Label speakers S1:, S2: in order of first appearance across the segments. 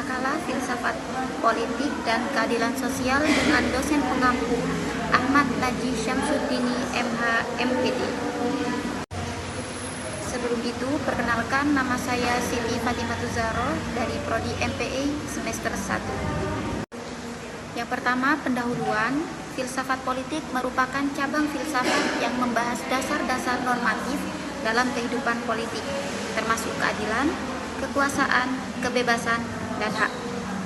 S1: makalah filsafat politik dan keadilan sosial dengan dosen pengampu Ahmad Najih Syamsuddini MH MPD. Sebelum itu, perkenalkan, nama saya Siti Fatimah Zahro dari Prodi MPA semester 1. Yang pertama, pendahuluan. Filsafat politik merupakan cabang filsafat yang membahas dasar-dasar normatif dalam kehidupan politik, termasuk keadilan, kekuasaan, kebebasan, dan hak.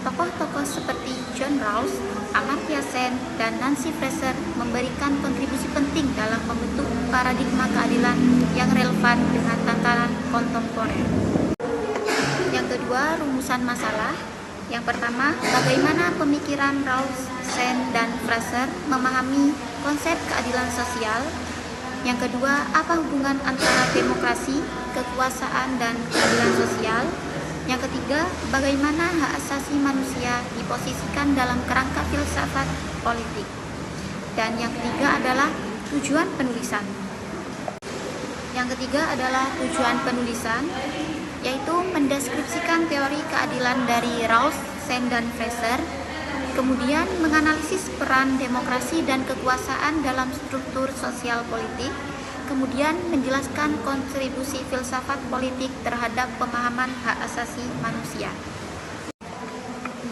S1: Tokoh-tokoh seperti John Rawls, Amartya Sen, dan Nancy Fraser memberikan kontribusi penting dalam membentuk paradigma keadilan yang relevan dengan tantangan kontemporer. Yang kedua, rumusan masalah. Yang pertama, bagaimana pemikiran Rawls, Sen, dan Fraser memahami konsep keadilan sosial. Yang kedua, apa hubungan antara demokrasi, kekuasaan, dan keadilan sosial. Yang ketiga, bagaimana hak asasi manusia diposisikan dalam kerangka filsafat politik. Dan yang ketiga adalah tujuan penulisan. Yang ketiga adalah tujuan penulisan, yaitu mendeskripsikan teori keadilan dari Rawls, Sen, dan Fraser, kemudian menganalisis peran demokrasi dan kekuasaan dalam struktur sosial politik, kemudian menjelaskan kontribusi filsafat politik terhadap pemahaman hak asasi manusia.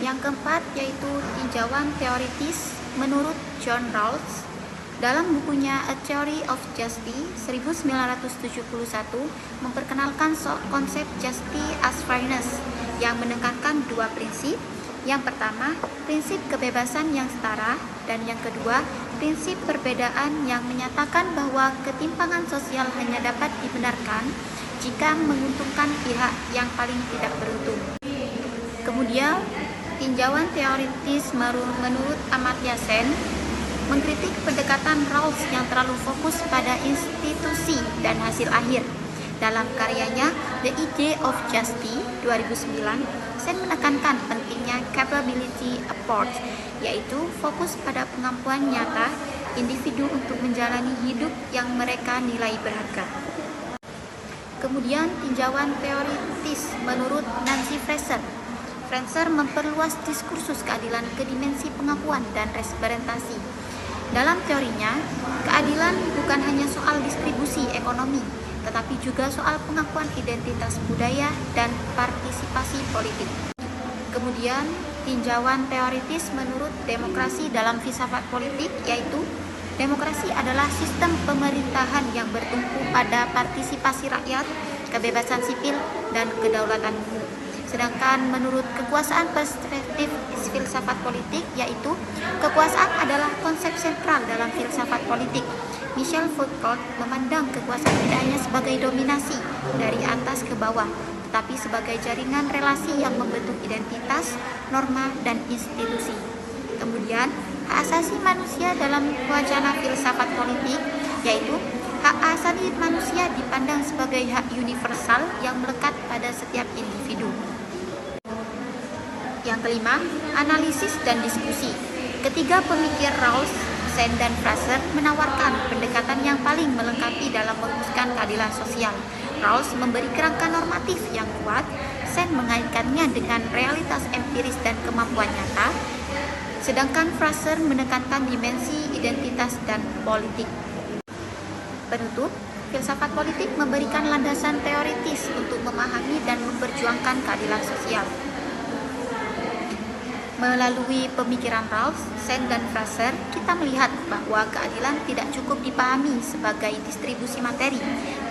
S1: Yang keempat yaitu tinjauan teoritis menurut John Rawls. Dalam bukunya A Theory of Justice 1971 memperkenalkan konsep justice as fairness yang menekankan dua prinsip. Yang pertama, prinsip kebebasan yang setara, dan yang kedua, prinsip perbedaan yang menyatakan bahwa ketimpangan sosial hanya dapat dibenarkan jika menguntungkan pihak yang paling tidak beruntung. Kemudian, tinjauan teoritis menurut Amartya Sen mengkritik pendekatan Rawls yang terlalu fokus pada institusi dan hasil akhir. Dalam karyanya The Idea of Justice 2009, Sen menekankan pentingnya capability approach, yaitu fokus pada pengampuan nyata individu untuk menjalani hidup yang mereka nilai berharga. Kemudian tinjauan teoritis menurut Nancy Fraser. Fraser memperluas diskursus keadilan ke dimensi pengakuan dan representasi. Dalam teorinya, keadilan bukan hanya soal distribusi ekonomi, tetapi juga soal pengakuan identitas budaya dan partisipasi politik. Kemudian, tinjauan teoritis menurut demokrasi dalam filsafat politik, yaitu demokrasi adalah sistem pemerintahan yang bertumpu pada partisipasi rakyat, kebebasan sipil, dan kedaulatan umum. Sedangkan menurut kekuasaan perspektif filsafat politik, yaitu kekuasaan adalah konsep sentral dalam filsafat politik. Michel Foucault memandang kekuasaan tidak hanya sebagai dominasi dari atas ke bawah, tetapi sebagai jaringan relasi yang membentuk identitas, norma, dan institusi. Kemudian, hak asasi manusia dalam wacana filsafat politik, yaitu hak asasi manusia dipandang sebagai hak universal yang melekat pada setiap individu. Yang kelima, analisis dan diskusi. Ketiga pemikir Rawls, Sen, dan Fraser menawarkan pendekatan yang paling melengkapi dalam merumuskan keadilan sosial. Rawls memberi kerangka normatif yang kuat, Sen mengaitkannya dengan realitas empiris dan kemampuan nyata, sedangkan Fraser menekankan dimensi identitas dan politik. Penutup, filsafat politik memberikan landasan teoritis untuk memahami dan memperjuangkan keadilan sosial. Melalui pemikiran Rawls, Sen, dan Fraser, kita melihat bahwa keadilan tidak cukup dipahami sebagai distribusi materi,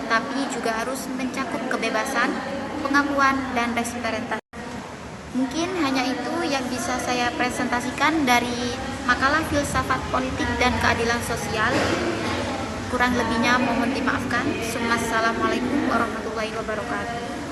S1: tetapi juga harus mencakup kebebasan, pengakuan, dan representasi. Mungkin hanya itu yang bisa saya presentasikan dari makalah filsafat politik dan keadilan sosial. Kurang lebihnya mohon dimaafkan. Assalamualaikum warahmatullahi wabarakatuh.